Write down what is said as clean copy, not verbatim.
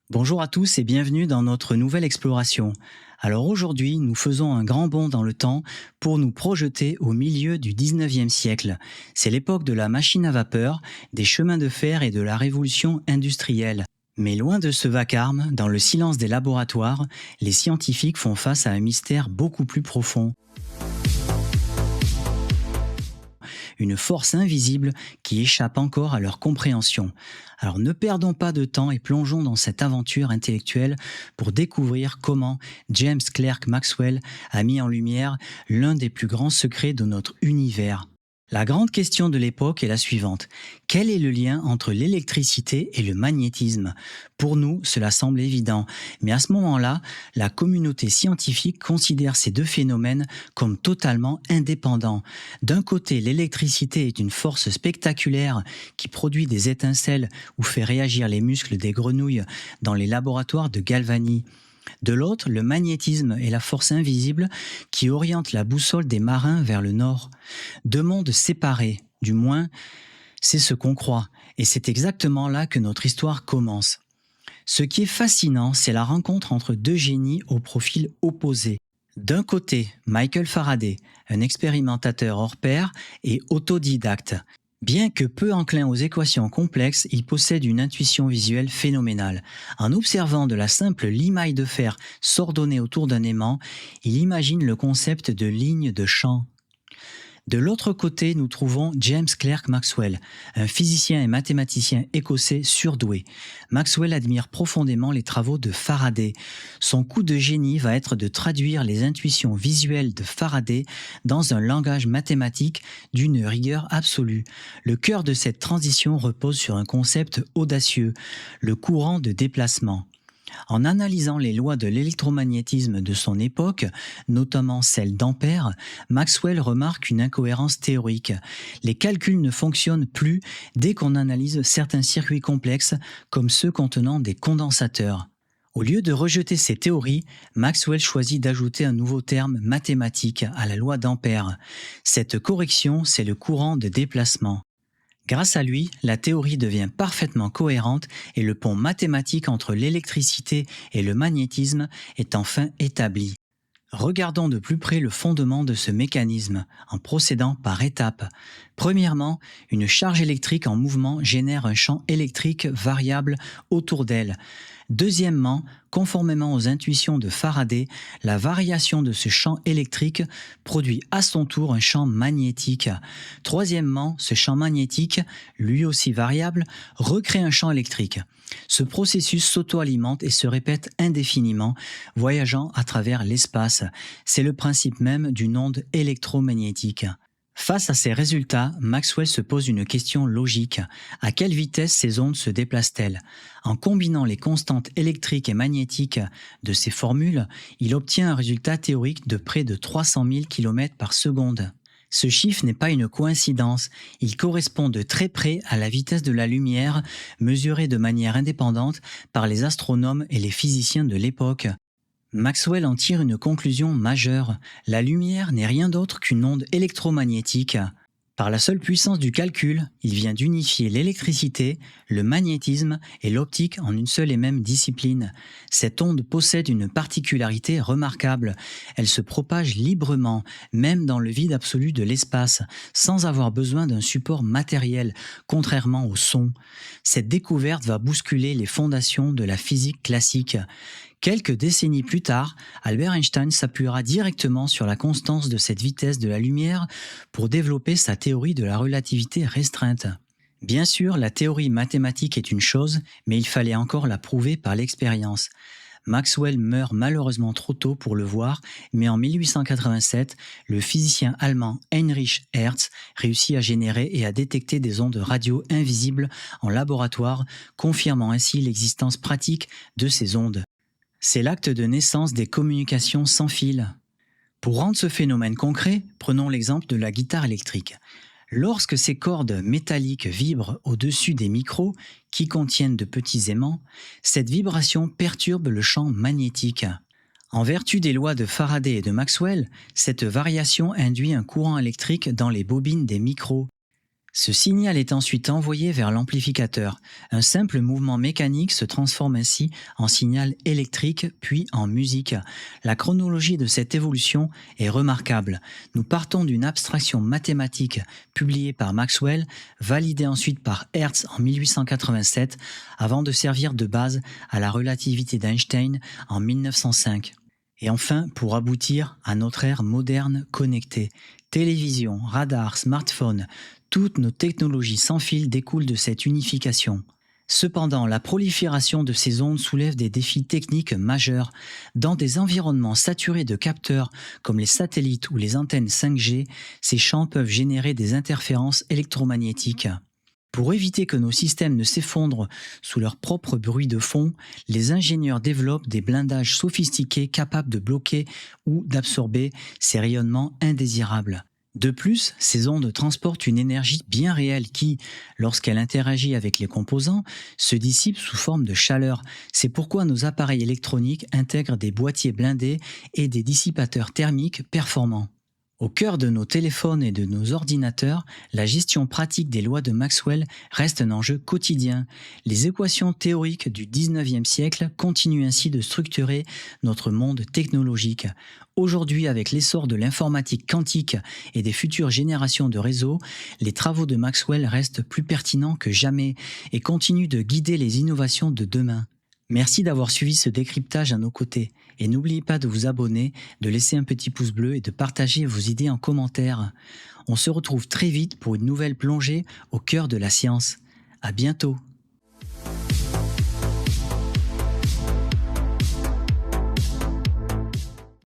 Bonjour à tous et bienvenue dans notre nouvelle exploration. Alors aujourd'hui, nous faisons un grand bond dans le temps pour nous projeter au milieu du 19e siècle. C'est l'époque de la machine à vapeur, des chemins de fer et de la révolution industrielle. Mais loin de ce vacarme, dans le silence des laboratoires, les scientifiques font face à un mystère beaucoup plus profond. Une force invisible qui échappe encore à leur compréhension. Alors ne perdons pas de temps et plongeons dans cette aventure intellectuelle pour découvrir comment James Clerk Maxwell a mis en lumière l'un des plus grands secrets de notre univers. La grande question de l'époque est la suivante. Quel est le lien entre l'électricité et le magnétisme? Pour nous, cela semble évident, mais à ce moment-là, la communauté scientifique considère ces deux phénomènes comme totalement indépendants. D'un côté, l'électricité est une force spectaculaire qui produit des étincelles ou fait réagir les muscles des grenouilles dans les laboratoires de Galvani. De l'autre, le magnétisme est la force invisible qui oriente la boussole des marins vers le nord. Deux mondes séparés, du moins, c'est ce qu'on croit, et c'est exactement là que notre histoire commence. Ce qui est fascinant, c'est la rencontre entre deux génies au profil opposé. D'un côté, Michael Faraday, un expérimentateur hors pair et autodidacte. Bien que peu enclin aux équations complexes, il possède une intuition visuelle phénoménale. En observant de la simple limaille de fer s'ordonner autour d'un aimant, il imagine le concept de ligne de champ. De l'autre côté, nous trouvons James Clerk Maxwell, un physicien et mathématicien écossais surdoué. Maxwell admire profondément les travaux de Faraday. Son coup de génie va être de traduire les intuitions visuelles de Faraday dans un langage mathématique d'une rigueur absolue. Le cœur de cette transition repose sur un concept audacieux, le courant de déplacement. En analysant les lois de l'électromagnétisme de son époque, notamment celles d'Ampère, Maxwell remarque une incohérence théorique. Les calculs ne fonctionnent plus dès qu'on analyse certains circuits complexes comme ceux contenant des condensateurs. Au lieu de rejeter ces théories, Maxwell choisit d'ajouter un nouveau terme mathématique à la loi d'Ampère. Cette correction, c'est le courant de déplacement. Grâce à lui, la théorie devient parfaitement cohérente et le pont mathématique entre l'électricité et le magnétisme est enfin établi. Regardons de plus près le fondement de ce mécanisme, en procédant par étapes. Premièrement, une charge électrique en mouvement génère un champ électrique variable autour d'elle. Deuxièmement, conformément aux intuitions de Faraday, la variation de ce champ électrique produit à son tour un champ magnétique. Troisièmement, ce champ magnétique, lui aussi variable, recrée un champ électrique. Ce processus s'auto-alimente et se répète indéfiniment, voyageant à travers l'espace. C'est le principe même d'une onde électromagnétique. Face à ces résultats, Maxwell se pose une question logique. À quelle vitesse ces ondes se déplacent-elles? En combinant les constantes électriques et magnétiques de ces formules, il obtient un résultat théorique de près de 300 000 km par seconde. Ce chiffre n'est pas une coïncidence, il correspond de très près à la vitesse de la lumière, mesurée de manière indépendante par les astronomes et les physiciens de l'époque. Maxwell en tire une conclusion majeure. La lumière n'est rien d'autre qu'une onde électromagnétique. Par la seule puissance du calcul, il vient d'unifier l'électricité, le magnétisme et l'optique en une seule et même discipline. Cette onde possède une particularité remarquable. Elle se propage librement, même dans le vide absolu de l'espace, sans avoir besoin d'un support matériel, contrairement au son. Cette découverte va bousculer les fondations de la physique classique. Quelques décennies plus tard, Albert Einstein s'appuiera directement sur la constance de cette vitesse de la lumière pour développer sa théorie de la relativité restreinte. Bien sûr, la théorie mathématique est une chose, mais il fallait encore la prouver par l'expérience. Maxwell meurt malheureusement trop tôt pour le voir, mais en 1887, le physicien allemand Heinrich Hertz réussit à générer et à détecter des ondes radio invisibles en laboratoire, confirmant ainsi l'existence pratique de ces ondes. C'est l'acte de naissance des communications sans fil. Pour rendre ce phénomène concret, prenons l'exemple de la guitare électrique. Lorsque ces cordes métalliques vibrent au-dessus des micros, qui contiennent de petits aimants, cette vibration perturbe le champ magnétique. En vertu des lois de Faraday et de Maxwell, cette variation induit un courant électrique dans les bobines des micros. Ce signal est ensuite envoyé vers l'amplificateur. Un simple mouvement mécanique se transforme ainsi en signal électrique puis en musique. La chronologie de cette évolution est remarquable. Nous partons d'une abstraction mathématique publiée par Maxwell, validée ensuite par Hertz en 1887, avant de servir de base à la relativité d'Einstein en 1905. Et enfin, pour aboutir à notre ère moderne connectée. Télévision, radar, smartphone, toutes nos technologies sans fil découlent de cette unification. Cependant, la prolifération de ces ondes soulève des défis techniques majeurs. Dans des environnements saturés de capteurs comme les satellites ou les antennes 5G, ces champs peuvent générer des interférences électromagnétiques. Pour éviter que nos systèmes ne s'effondrent sous leur propre bruit de fond, les ingénieurs développent des blindages sophistiqués capables de bloquer ou d'absorber ces rayonnements indésirables. De plus, ces ondes transportent une énergie bien réelle qui, lorsqu'elle interagit avec les composants, se dissipe sous forme de chaleur. C'est pourquoi nos appareils électroniques intègrent des boîtiers blindés et des dissipateurs thermiques performants. Au cœur de nos téléphones et de nos ordinateurs, la gestion pratique des lois de Maxwell reste un enjeu quotidien. Les équations théoriques du 19e siècle continuent ainsi de structurer notre monde technologique. Aujourd'hui, avec l'essor de l'informatique quantique et des futures générations de réseaux, les travaux de Maxwell restent plus pertinents que jamais et continuent de guider les innovations de demain. Merci d'avoir suivi ce décryptage à nos côtés et n'oubliez pas de vous abonner, de laisser un petit pouce bleu et de partager vos idées en commentaire. On se retrouve très vite pour une nouvelle plongée au cœur de la science. À bientôt.